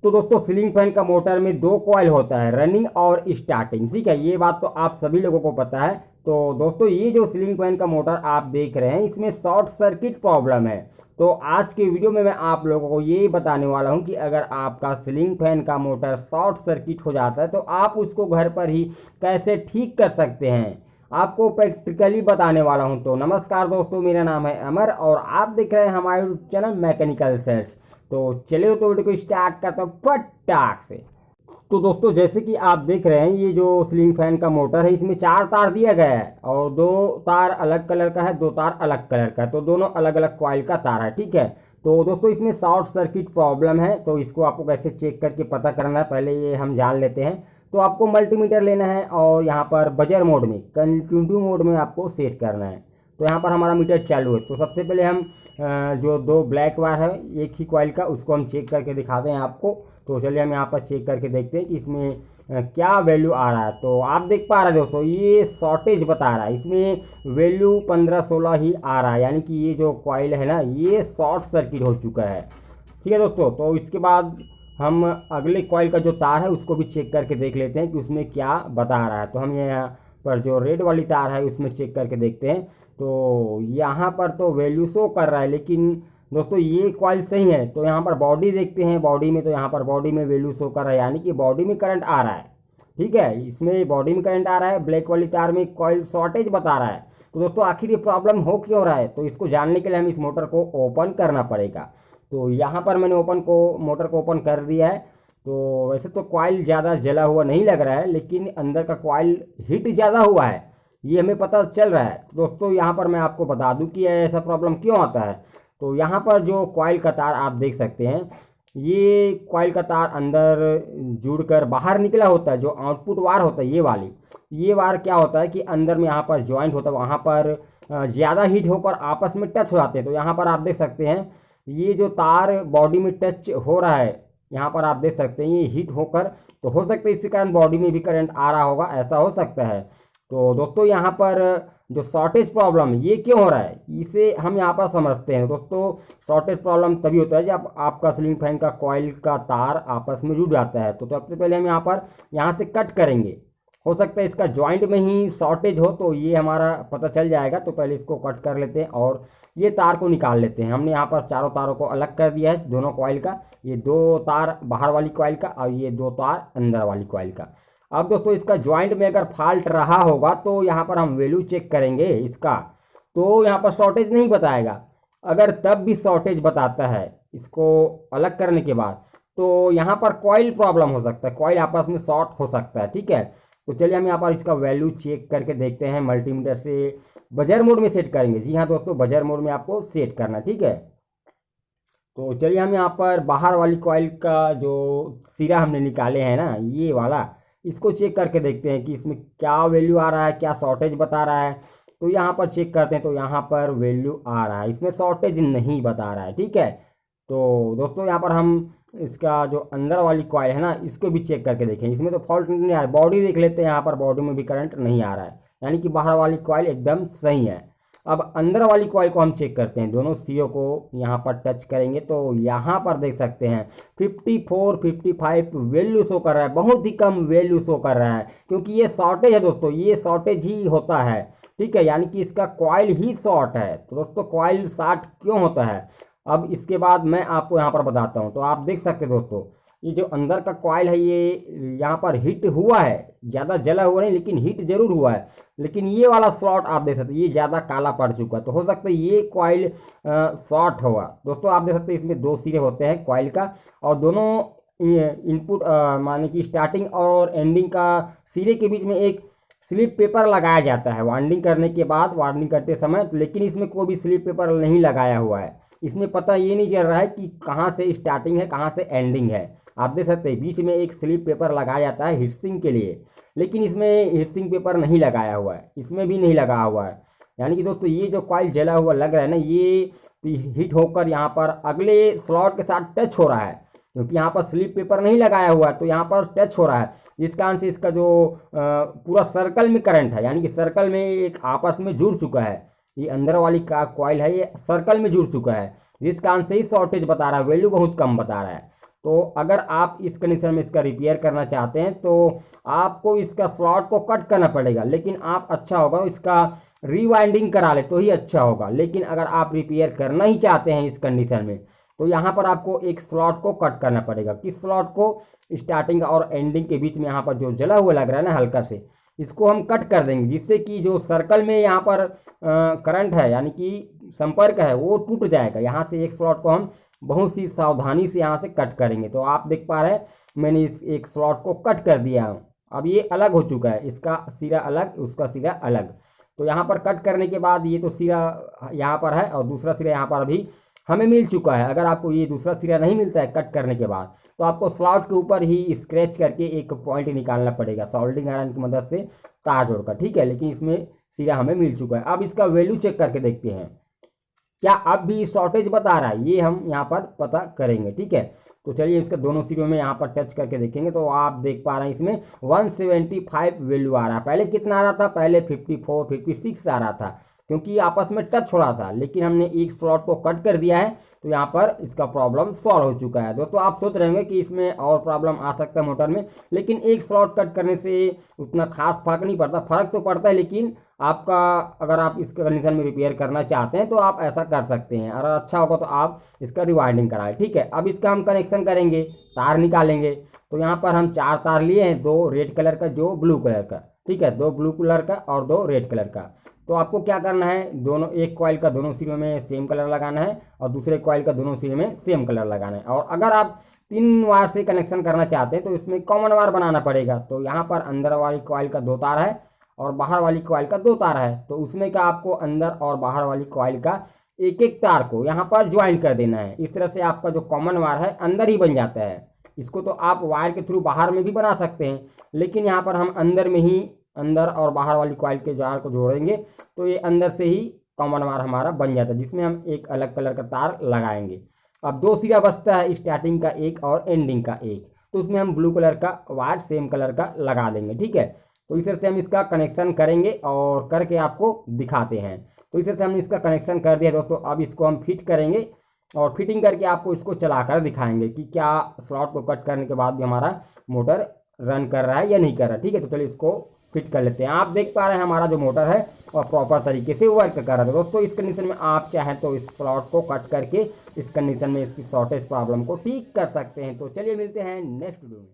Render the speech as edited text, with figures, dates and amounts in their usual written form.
तो दोस्तों ceiling fan का मोटर में दो कॉइल होता है, रनिंग और स्टार्टिंग। ठीक है, ये बात तो आप सभी लोगों को पता है। तो दोस्तों ये जो सीलिंग फैन का मोटर आप देख रहे हैं इसमें शॉर्ट सर्किट प्रॉब्लम है। तो आज के वीडियो में मैं आप लोगों को ये बताने वाला हूं कि अगर आपका सीलिंग फैन का मोटर शॉर्ट सर्किट हो जाता है तो आप उसको घर पर ही कैसे ठीक कर सकते हैं, आपको प्रैक्टिकली बताने वाला हूं। तो नमस्कार दोस्तों, मेरा नाम है अमर और आप देख रहे हैं हमारे यूट्यूब चैनल मैकेनिकल सर्च। तो चलिए तो वीडियो को स्टार्ट करता हूँ फटाक से। तो दोस्तों जैसे कि आप देख रहे हैं ये जो सीलिंग फैन का मोटर है इसमें 4 तार दिया गया है और 2 तार अलग कलर का है, 2 तार अलग कलर का है, तो दोनों अलग अलग कॉइल का तार है। ठीक है, तो दोस्तों इसमें शॉर्ट सर्किट प्रॉब्लम है। तो इसको आपको कैसे चेक करके पता करना है पहले ये हम जान लेते हैं। तो आपको मल्टीमीटर लेना है और यहाँ पर बजर मोड में, कंटिन्यू मोड में आपको सेट करना है। तो यहाँ पर हमारा मीटर चालू है। तो सबसे पहले हम जो 2 ब्लैक वायर है एक ही कॉइल का उसको हम चेक करके दिखाते हैं आपको। तो चलिए हम यहाँ पर चेक करके देखते हैं कि इसमें क्या वैल्यू आ रहा है। तो आप देख पा रहे हैं दोस्तों ये शॉर्टेज बता रहा है, इसमें वैल्यू 15-16 ही आ रहा है, यानी कि ये जो कॉइल है ना ये शॉर्ट सर्किट हो चुका है। ठीक है दोस्तों, तो इसके बाद हम अगले कॉइल का जो तार है उसको भी चेक करके देख लेते हैं कि उसमें क्या बता रहा है। तो हम यहाँ पर जो रेड वाली तार है उसमें चेक करके देखते हैं। तो यहाँ पर तो वैल्यू शो कर रहा है, लेकिन दोस्तों ये कॉइल सही है। तो यहाँ पर बॉडी देखते हैं, बॉडी में तो यहाँ पर बॉडी में वैल्यू शो कर रहा है, यानी कि बॉडी में करंट आ रहा है। ठीक है, इसमें बॉडी में करंट आ रहा है, ब्लैक वाली तार में कॉइल शॉर्टेज बता रहा है। तो दोस्तों आखिर ये प्रॉब्लम हो क्यों रहा है, तो इसको जानने के लिए हम इस मोटर को ओपन करना पड़ेगा। तो यहाँ पर मैंने मोटर को ओपन कर दिया है। तो वैसे तो कॉइल ज़्यादा जला हुआ नहीं लग रहा है, लेकिन अंदर का कॉइल हीट ज़्यादा हुआ है ये हमें पता चल रहा है। तो दोस्तों यहाँ पर मैं आपको बता दूं कि ऐसा प्रॉब्लम क्यों आता है। तो यहाँ पर जो कॉइल का तार आप देख सकते हैं, ये कॉइल का तार अंदर जुड़कर बाहर निकला होता है। जो आउटपुट वायर होता है ये वायर क्या होता है कि अंदर में यहाँ पर ज्वाइंट होता है, वहाँ पर ज़्यादा हीट होकर आपस में टच हो जाते हैं। तो यहाँ पर आप देख सकते हैं ये जो तार बॉडी में टच हो रहा है, यहाँ पर आप देख सकते हैं ये हीट होकर, तो हो सकता है इसी कारण बॉडी में भी करंट आ रहा होगा, ऐसा हो सकता है। तो दोस्तों यहाँ पर जो शॉर्टेज प्रॉब्लम ये क्यों हो रहा है इसे हम यहाँ पर समझते हैं। दोस्तों शॉर्टेज प्रॉब्लम तभी होता है जब आपका सीलिंग फैन का कॉइल का तार आपस में जुड़ जाता है। तो सबसे पहले हम यहाँ से कट करेंगे, हो सकता है इसका जॉइंट में ही शॉर्टेज हो, तो ये हमारा पता चल जाएगा। तो पहले इसको कट कर लेते हैं और ये तार को निकाल लेते हैं। हमने यहाँ पर चारों तारों को अलग कर दिया है दोनों कॉइल का, ये 2 तार बाहर वाली कॉइल का और ये 2 तार अंदर वाली कॉइल का। अब दोस्तों इसका जॉइंट में अगर फॉल्ट रहा होगा तो यहाँ पर हम वैल्यू चेक करेंगे इसका, तो यहाँ पर शॉर्टेज नहीं बताएगा। अगर तब भी शॉर्टेज बताता है इसको अलग करने के बाद, तो यहाँ पर कॉइल प्रॉब्लम हो सकता है, कॉइल आपस में शॉर्ट हो सकता है। ठीक है, तो चलिए हम यहाँ पर इसका वैल्यू चेक करके देखते हैं। मल्टीमीटर से बजर मोड में सेट करेंगे। जी हाँ दोस्तों, बजर मोड में आपको सेट करना। ठीक है, तो चलिए हम यहाँ पर बाहर वाली कॉइल का जो सिरा हमने निकाले हैं ना ये वाला, इसको चेक करके देखते हैं कि इसमें क्या वैल्यू आ रहा है, क्या शॉर्टेज बता रहा है। तो यहाँ पर चेक करते हैं, तो यहाँ पर वैल्यू आ रहा है, इसमें शॉर्टेज नहीं बता रहा है। ठीक है, तो दोस्तों यहाँ पर हम इसका जो अंदर वाली कॉइल है ना इसको भी चेक करके देखें, इसमें तो फॉल्ट नहीं आ रहा है। बॉडी देख लेते हैं, यहाँ पर बॉडी में भी करंट नहीं आ रहा है, यानी कि बाहर वाली कॉइल एकदम सही है। अब अंदर वाली कॉइल को हम चेक करते हैं, दोनों सीओ को यहाँ पर टच करेंगे तो यहाँ पर देख सकते हैं 54-55 वैल्यू शो कर रहा है, बहुत ही कम वैल्यू शो कर रहा है, क्योंकि ये शॉर्टेज है दोस्तों, ये शॉर्टेज ही होता है। ठीक है, यानी कि इसका कॉइल ही शॉर्ट है। तो दोस्तों कॉइल शॉर्ट क्यों होता है अब इसके बाद मैं आपको यहाँ पर बताता हूँ। तो आप देख सकते हैं दोस्तों ये जो अंदर का कॉइल है ये यहाँ पर हीट हुआ है, ज़्यादा जला हुआ नहीं लेकिन हीट जरूर हुआ है। लेकिन ये वाला स्लॉट आप देख सकते हैं ये ज़्यादा काला पड़ चुका है, तो हो सकता है ये कॉइल शॉर्ट होगा। दोस्तों आप देख सकते हैं इसमें 2 सिरे होते हैं कॉइल का, और दोनों इनपुट माने कि स्टार्टिंग और एंडिंग का सिरे के बीच में एक स्लिप पेपर लगाया जाता है वाइंडिंग करने के बाद, वाइंडिंग करते समय। लेकिन इसमें कोई भी स्लिप पेपर नहीं लगाया हुआ है, इसमें पता ये नहीं चल रहा है कि कहाँ से स्टार्टिंग है कहाँ से एंडिंग है। आप देख सकते हैं बीच में एक स्लिप पेपर लगाया जाता है हीटसिंक के लिए, लेकिन इसमें हीटसिंक पेपर नहीं लगाया हुआ है, इसमें भी नहीं लगा हुआ है। यानी कि दोस्तों ये जो कॉइल जला हुआ लग रहा है ना ये हीट होकर यहाँ पर अगले स्लॉट के साथ टच हो रहा है, क्योंकि यहाँ पर स्लिप पेपर नहीं लगाया हुआ है तो यहाँ पर टच हो रहा है, जिस कारण से इसका जो पूरा सर्कल में करंट है, यानी कि सर्कल में एक आपस में जुड़ चुका है। ये अंदर वाली का कॉइल है ये सर्कल में जुड़ चुका है, जिस कारण से ही शॉर्टेज बता रहा है, वैल्यू बहुत कम बता रहा है। तो अगर आप इस कंडीशन में इसका रिपेयर करना चाहते हैं तो आपको इसका स्लॉट को कट करना पड़ेगा, लेकिन आप अच्छा होगा इसका रीवाइंडिंग करा ले तो ही अच्छा होगा। लेकिन अगर आप रिपेयर करना ही चाहते हैं इस कंडीशन में तो यहाँ पर आपको एक स्लॉट को कट करना पड़ेगा। किस स्लॉट को? स्टार्टिंग और एंडिंग के बीच में यहाँ पर जो जला हुआ लग रहा है ना हल्का से, इसको हम कट कर देंगे, जिससे कि जो सर्कल में यहाँ पर करंट है यानी कि संपर्क है वो टूट जाएगा। यहाँ से एक स्लॉट को हम बहुत सी सावधानी से यहाँ से कट करेंगे। तो आप देख पा रहे हैं मैंने इस एक स्लॉट को कट कर दिया हूँ। अब ये अलग हो चुका है, इसका सिरा अलग उसका सिरा अलग। तो यहाँ पर कट करने के बाद ये तो सिरा यहाँ पर है और दूसरा सिरा यहाँ पर अभी हमें मिल चुका है। अगर आपको ये दूसरा सिरा नहीं मिलता है कट करने के बाद तो आपको स्लॉट के ऊपर ही स्क्रैच करके एक पॉइंट निकालना पड़ेगा सोल्डरिंग आयरन की मदद से तार जोड़कर, ठीक है। लेकिन इसमें सिरा हमें मिल चुका है। अब इसका वैल्यू चेक करके देखते हैं क्या अब भी शॉर्टेज बता रहा है, ये हम यहाँ पर पता करेंगे, ठीक है। तो चलिए इसके दोनों सिरों में यहाँ पर टच करके देखेंगे तो आप देख पा रहे हैं इसमें 175 वैल्यू आ रहा है। पहले कितना आ रहा था? पहले 54 56 आ रहा था, क्योंकि आपस में टच हो रहा था। लेकिन हमने एक स्लॉट को कट कर दिया है तो यहाँ पर इसका प्रॉब्लम सॉल्व हो चुका है। दोस्तों आप सोच रहे होंगे कि इसमें और प्रॉब्लम आ सकता है मोटर में, लेकिन एक स्लॉट कट करने से उतना खास फर्क नहीं पड़ता। फर्क तो पड़ता है, लेकिन आपका अगर आप इस कंडीशन में रिपेयर करना चाहते हैं तो आप ऐसा कर सकते हैं। अगर अच्छा होगा तो आप इसका रिवाइंडिंग कराएं, ठीक है। अब इसका हम कनेक्शन करेंगे, तार निकालेंगे। तो यहाँ पर हम 4 तार लिए हैं, 2 रेड कलर का, जो ब्लू कलर का, ठीक है, 2 ब्लू कलर का और 2 रेड कलर का। तो आपको क्या करना है, दोनों एक कॉइल का दोनों सिरों में सेम कलर लगाना है और दूसरे कॉइल का दोनों सिरों में सेम कलर लगाना है। और अगर आप 3 वायर से कनेक्शन करना चाहते हैं तो इसमें कॉमन वायर बनाना पड़ेगा। तो यहाँ पर अंदर वाली कॉइल का 2 तार है और बाहर वाली कॉइल का 2 तार है। तो उसमें का आपको अंदर और बाहर वाली कॉइल का एक एक तार को यहाँ पर ज्वाइन कर देना है। इस तरह से आपका जो कॉमन वायर है अंदर ही बन जाता है। इसको तो आप वायर के थ्रू बाहर में भी बना सकते हैं, लेकिन यहाँ पर हम अंदर में ही अंदर और बाहर वाली कॉइल के जार को जोड़ेंगे तो ये अंदर से ही कॉमन वायर हमारा बन जाता है, जिसमें हम एक अलग कलर का तार लगाएंगे। अब 2 सिरा बचता है, स्टार्टिंग का एक और एंडिंग का एक। तो उसमें हम ब्लू कलर का वायर सेम कलर का लगा देंगे, ठीक है। तो इस तरह से हम इसका कनेक्शन करेंगे और करके आपको दिखाते हैं। तो इस तरह से हमने इसका कनेक्शन कर दिया दोस्तों। अब इसको हम फिट करेंगे और फिटिंग करके आपको इसको चलाकर दिखाएंगे कि क्या स्लॉट को कट करने के बाद भी हमारा मोटर रन कर रहा है या नहीं कर रहा है, ठीक है। तो चलिए इसको फिट कर लेते हैं। आप देख पा रहे हैं हमारा जो मोटर है और प्रॉपर तरीके से वर्क कर रहा है। दोस्तों इस कंडीशन में आप चाहें तो इस स्लॉट को कट करके इस कंडीशन में इसकी शॉर्टेज प्रॉब्लम को ठीक कर सकते हैं। तो चलिए मिलते हैं नेक्स्ट वीडियो में।